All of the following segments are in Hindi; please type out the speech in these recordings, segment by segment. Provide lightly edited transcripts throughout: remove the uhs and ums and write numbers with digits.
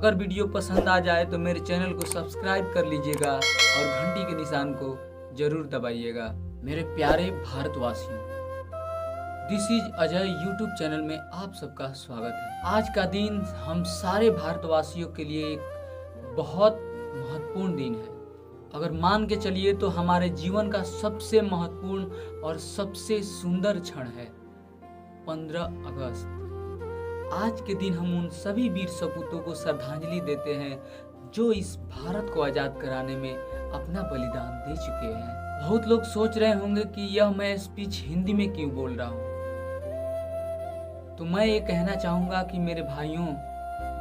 अगर वीडियो पसंद आ जाए तो मेरे चैनल को सब्सक्राइब कर लीजिएगा और घंटी के निशान को जरूर दबाइएगा। मेरे प्यारे भारतवासियों, this is Ajay YouTube channel में आप सबका स्वागत है। आज का दिन हम सारे भारतवासियों के लिए एक बहुत महत्वपूर्ण दिन है। अगर मान के चलिए तो हमारे जीवन का सबसे महत्वपूर्ण और सबसे सुंदर क्षण है 15 अगस्त। आज के दिन हम उन सभी वीर सपूतों को श्रद्धांजलि देते हैं जो इस भारत को आजाद कराने में अपना बलिदान दे चुके हैं। बहुत लोग सोच रहे होंगे कि यह मैं स्पीच हिंदी में क्यों बोल रहा हूँ, तो मैं ये कहना चाहूंगा कि मेरे भाइयों,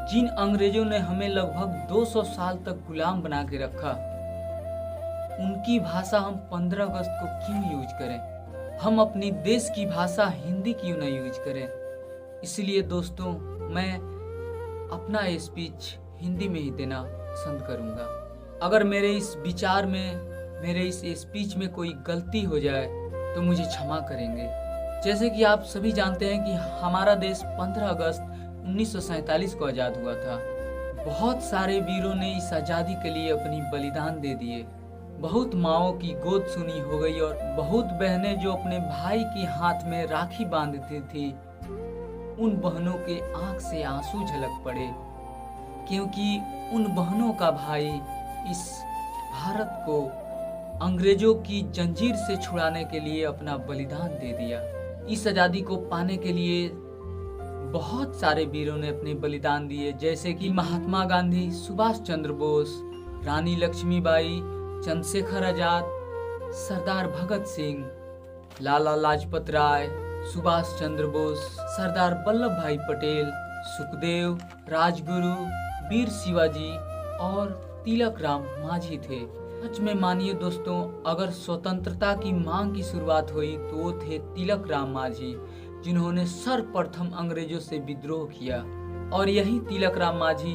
जिन अंग्रेजों ने हमें लगभग 200 साल तक गुलाम बना के रखा, उनकी भाषा हम 15 अगस्त को क्यों यूज करें? हम अपनी देश की भाषा हिंदी क्यों नहीं यूज करें? इसलिए दोस्तों, मैं अपना ये स्पीच हिंदी में ही देना पसंद करूंगा। अगर मेरे इस विचार में, मेरे इस स्पीच में कोई गलती हो जाए तो मुझे क्षमा करेंगे। जैसे कि आप सभी जानते हैं कि हमारा देश 15 अगस्त 1947 को आज़ाद हुआ था। बहुत सारे वीरों ने इस आज़ादी के लिए अपनी बलिदान दे दिए। बहुत माओं की गोद सुनी हो गई और बहुत बहनें जो अपने भाई के हाथ में राखी बांधती थी, उन बहनों के आंख से आंसू झलक पड़े, क्योंकि उन बहनों का भाई इस भारत को अंग्रेजों की जंजीर से छुड़ाने के लिए अपना बलिदान दे दिया। इस आज़ादी को पाने के लिए बहुत सारे वीरों ने अपने बलिदान दिए, जैसे कि महात्मा गांधी, सुभाष चंद्र बोस, रानी लक्ष्मीबाई, चंद्रशेखर आजाद, सरदार भगत सिंह, लाला लाजपत राय, सुभाष चंद्र बोस, सरदार वल्लभ भाई पटेल, सुखदेव, राजगुरु, वीर शिवाजी और तिलक राम मांझी थे। सच में मानिए दोस्तों, अगर स्वतंत्रता की मांग की शुरुआत हुई तो वो थे तिलक राम मांझी, जिन्होंने सर्वप्रथम अंग्रेजों से विद्रोह किया। और यही तिलक राम मांझी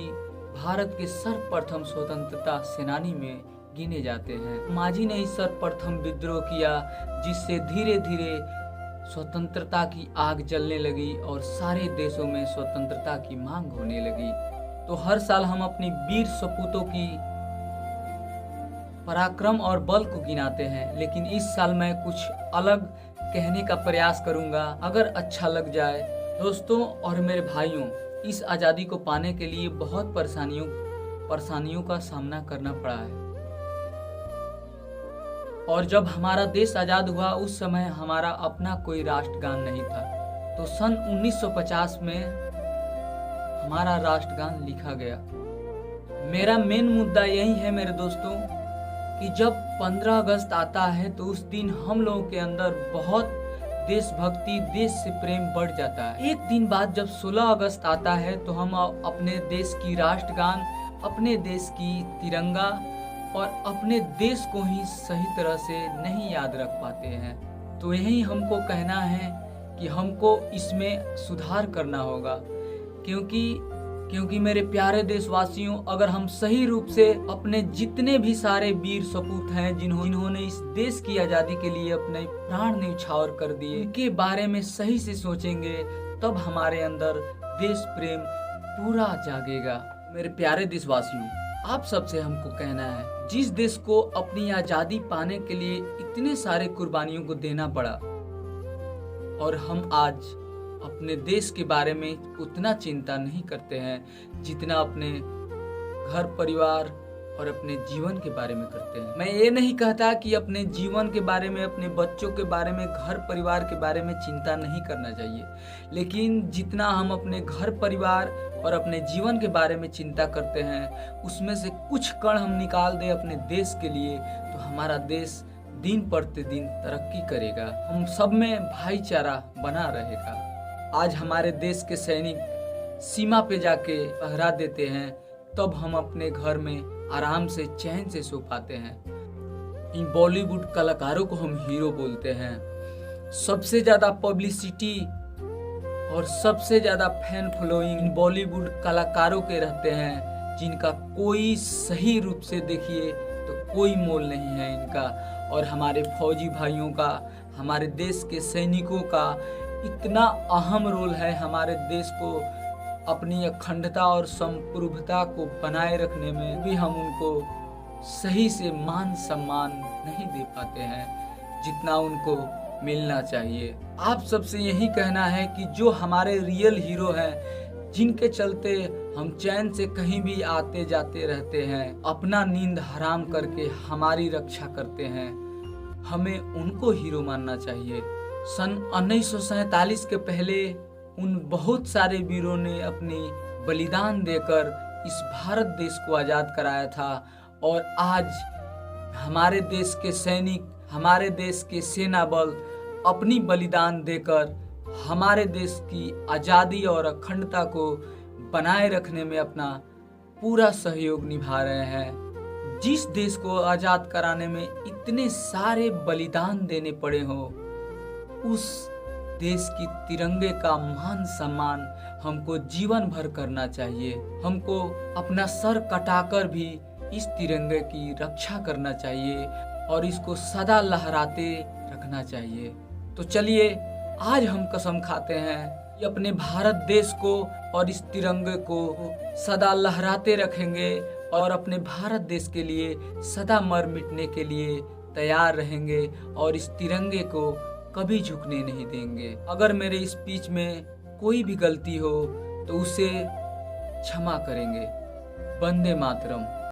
भारत के सर्वप्रथम स्वतंत्रता सेनानी में गिने जाते हैं। मांझी ने ही सर्वप्रथम विद्रोह किया, जिससे धीरे धीरे स्वतंत्रता की आग जलने लगी और सारे देशों में स्वतंत्रता की मांग होने लगी। तो हर साल हम अपनी वीर सपूतों की पराक्रम और बल को गिनाते हैं, लेकिन इस साल मैं कुछ अलग कहने का प्रयास करूंगा। अगर अच्छा लग जाए दोस्तों और मेरे भाइयों, इस आज़ादी को पाने के लिए बहुत परेशानियों का सामना करना पड़ा है। और जब हमारा देश आज़ाद हुआ उस समय हमारा अपना कोई राष्ट्रगान नहीं था। तो सन 1950 में हमारा राष्ट्रगान लिखा गया। मेरा मेन मुद्दा यही है मेरे दोस्तों कि जब 15 अगस्त आता है तो उस दिन हम लोगों के अंदर बहुत देशभक्ति, देश से प्रेम बढ़ जाता है। एक दिन बाद जब 16 अगस्त आता है तो हम अपने देश की राष्ट्रगान, अपने देश की तिरंगा और अपने देश को ही सही तरह से नहीं याद रख पाते हैं। तो यही हमको कहना है कि हमको इसमें सुधार करना होगा, क्योंकि मेरे प्यारे देशवासियों, अगर हम सही रूप से अपने जितने भी सारे वीर सपूत हैं जिन्होंने इस देश की आज़ादी के लिए अपने प्राण न्यौछावर कर दिए, उनके बारे में सही से सोचेंगे, तब हमारे अंदर देश प्रेम पूरा जागेगा। मेरे प्यारे देशवासियों, आप सबसे हमको कहना है, जिस देश को अपनी आज़ादी पाने के लिए इतने सारे कुर्बानियों को देना पड़ा और हम आज अपने देश के बारे में उतना चिंता नहीं करते हैं जितना अपने घर परिवार और अपने जीवन के बारे में करते हैं। मैं ये नहीं कहता कि अपने जीवन के बारे में, अपने बच्चों के बारे में, घर परिवार के बारे में चिंता नहीं करना चाहिए, लेकिन जितना हम अपने घर परिवार और अपने जीवन के बारे में चिंता करते हैं, उसमें से कुछ कण हम निकाल दें अपने देश के लिए, तो हमारा देश दिन प्रतिदिन तरक्की करेगा। हम सब में भाईचारा बना रहेगा। आज हमारे देश के सैनिक सीमा पे जाके पहरा देते हैं, तब हम अपने घर में आराम से चैन से सो पाते हैं। इन बॉलीवुड कलाकारों को हम हीरो बोलते हैं। सबसे ज्यादा पब्लिसिटी और सबसे ज्यादा फैन फॉलोइंग इन बॉलीवुड कलाकारों के रहते हैं, जिनका कोई सही रूप से देखिए तो कोई मोल नहीं है इनका। और हमारे फौजी भाइयों का, हमारे देश के सैनिकों का इतना अहम रोल है हमारे देश को अपनी अखंडता और संप्रभुता को बनाए रखने में भी हम उनको सही से मान सम्मान नहीं दे पाते हैं जितना उनको मिलना चाहिए। आप सबसे यही कहना है कि जो हमारे रियल हीरो हैं, जिनके चलते हम चैन से कहीं भी आते जाते रहते हैं, अपना नींद हराम करके हमारी रक्षा करते हैं, हमें उनको हीरो मानना चाहिए। सन 1947 के पहले उन बहुत सारे वीरों ने अपनी बलिदान देकर इस भारत देश को आज़ाद कराया था और आज हमारे देश के सैनिक, हमारे देश के सेना बल अपनी बलिदान देकर हमारे देश की आज़ादी और अखंडता को बनाए रखने में अपना पूरा सहयोग निभा रहे हैं। जिस देश को आज़ाद कराने में इतने सारे बलिदान देने पड़े हों, उस देश की तिरंगे का मान सम्मान हमको जीवन भर करना चाहिए। हमको अपना सर कटाकर भी इस तिरंगे की रक्षा करना चाहिए और इसको सदा लहराते रखना चाहिए। तो चलिए आज हम कसम खाते हैं कि अपने भारत देश को और इस तिरंगे को सदा लहराते रखेंगे और अपने भारत देश के लिए सदा मर मिटने के लिए तैयार रहेंगे और इस तिरंगे को कभी झुकने नहीं देंगे। अगर मेरे स्पीच में कोई भी गलती हो तो उसे क्षमा करेंगे। वंदे मातरम।